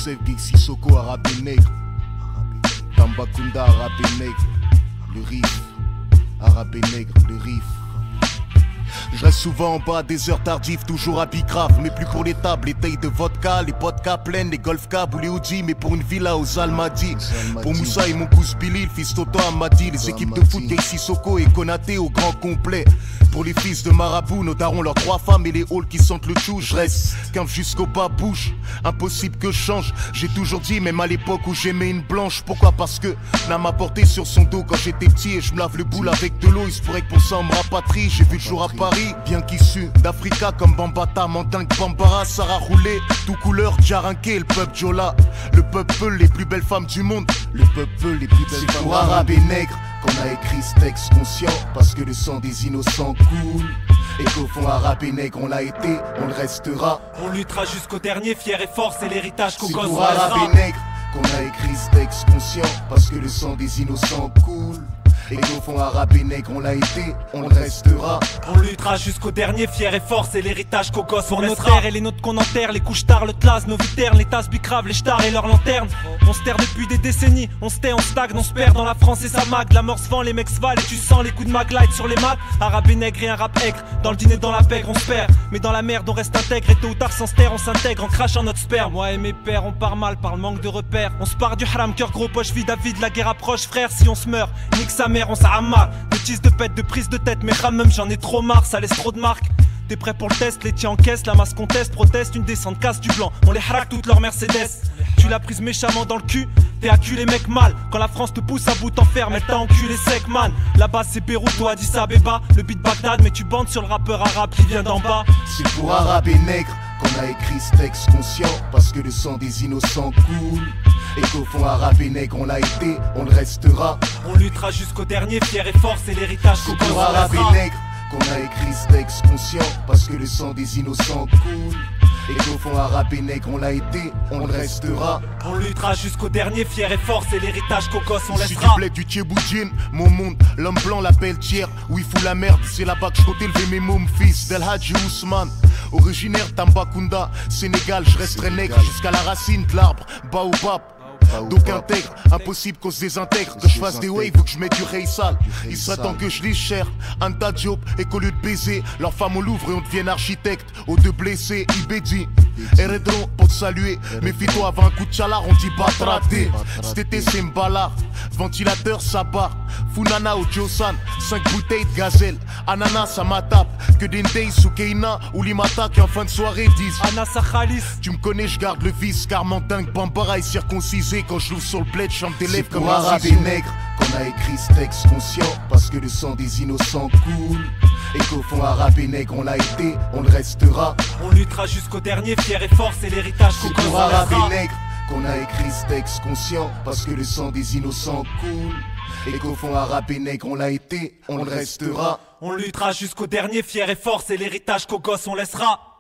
Youssef Guy Sissoko, arabe et nègre. Tambacounda, arabe et nègre. Le riff, arabe et nègre, le riff. Je reste souvent en bas, des heures tardives, toujours à Bicrave. Mais plus pour les tables, les tailles de vodka, les vodka pleines, les golf cab ou les Audi. Mais pour une villa aux Almadies. Pour Moussa et mon cousin Billy, le fils Toto Amadi. Les équipes de foot, Gay Sissoko et Konaté au grand complet. Pour les fils de Marabout, nos darons, leurs 3 femmes et les halls qui sentent le chou. Je reste qu'un jusqu'au bas bouche. Impossible que je change. J'ai toujours dit, même à l'époque où j'aimais une blanche. Pourquoi? Parce que n'a m'a porté sur son dos quand j'étais petit. Et je me lave le boule avec de l'eau. Il se pourrait que pour ça on me rapatrie. J'ai vu le jour à Paris. Bien qu'issu d'Africa comme Bambata, Mandingue, Bambara, Sarah Roulé, tout couleur, Djarinké, le peuple Jola, le peuple, les plus belles femmes du monde, le peuple, les plus belles femmes. Pour arabe et nègre qu'on a écrit ce texte conscient, parce que le sang des innocents coule. Et qu'au fond arabe et nègre on l'a été, on le restera. On luttera jusqu'au dernier, fier et fort, c'est l'héritage qu'on gosse. Pour arabe et nègre qu'on a écrit ce texte conscient, parce que le sang des innocents coule. Et qu'au fond arabe et nègre on l'a été, on le restera. On luttera jusqu'au dernier, fier et fort, c'est l'héritage qu'au gosse on nos terres et les nôtres qu'on enterre, les couches tard, le tlas, nos viternes, les tasses bicraves, les stars et leurs lanternes. On se terre depuis des décennies, on se tait, on stagne, on se perd dans la France et sa mag. La mort se vend, les mecs se valent et tu sens les coups de maglite sur les maps. Arabe et nègre et un rap aigre, dans le dîner, dans la pègre, on se perd. Mais dans la merde on reste intègre et tôt ou tard sans se taire on s'intègre en crachant notre sperme. Moi et mes pères on part mal par le manque de repères. On se part du haram, cœur gros, poche vide, David, la guerre approche, frère. Si on se meurt, nique sa mère, on s'amarre. Bêtises de pète, de prise de tête, mais même j'en ai trop marre, ça laisse trop de marques. T'es prêt pour le test, les tiens en caisse, la masse conteste, proteste, une descente casse du blanc. On les harak toutes leurs Mercedes. Tu l'as prise méchamment dans le cul, t'es acculé mec mal. Quand la France te pousse à bout t'enferme, elle t'a enculé sec man. Là-bas c'est Beyrouth, toi Addis Abeba, le beat Bagdad, mais tu bandes sur le rappeur arabe qui vient d'en bas. C'est pour arabe et nègre qu'on a écrit ce texte conscient, parce que le sang des innocents coule. Et qu'au fond arabe et nègre on l'a été, on le restera. On luttera jusqu'au dernier, fier et fort, c'est l'héritage qu'au gosse pour arabe et nègre qu'on a écrit ce texte conscient, parce que le sang des innocents coule. Et qu'au fond arabe et nègre on l'a été, on le restera. On luttera jusqu'au dernier, fier et fort, c'est l'héritage qu'au gosse on laissera. Je suis du bled du Tchéboudjine, mon monde, l'homme blanc l'appelle tiers. Où il fout la merde, c'est là-bas que je compte élever mes mômes fils d'El Hadji Ousmane. Originaire Tambacounda, Sénégal, je resterai nègre jusqu'à la racine de l'arbre, Baobab. Donc intègre, impossible qu'on se désintègre, que je fasse des waves ou que je mette du Ray sale. Il serait temps que je lise cher, Anta Diop, et qu'au lieu de baiser, leur femme on l'ouvre et on devienne architecte. Aux deux blessés, Ibedi, Eredron pour te saluer. Méfie-toi avant un coup de chalar, on dit batraté. Cet été c'est Mbalar, ventilateur ça barre. Funana ou Josan, 5 bouteilles de gazelle. Ananas ça m'attape, que Dendey, Soukeina ou Limata qui en fin de soirée disent Anas Khalis. Tu me connais, je garde le vice, car Mandingue Bambara est circoncisé. Quand je l'ouvre sur le bled, je chante des lèvres comme arabe et nègre qu'on a écrit ce texte conscient, parce que le sang des innocents coule. Et qu'au fond arabe et nègre on l'a été, on le restera. On luttera jusqu'au dernier, fier et fort, c'est l'héritage qu'au gosse pour on arabe laissera. et nègre qu'on a écrit ce texte conscient, parce que le sang des innocents coule. Et qu'au fond arabe et nègre on l'a été, on le restera. On luttera jusqu'au dernier, fier et fort, c'est l'héritage qu'au gosse on laissera.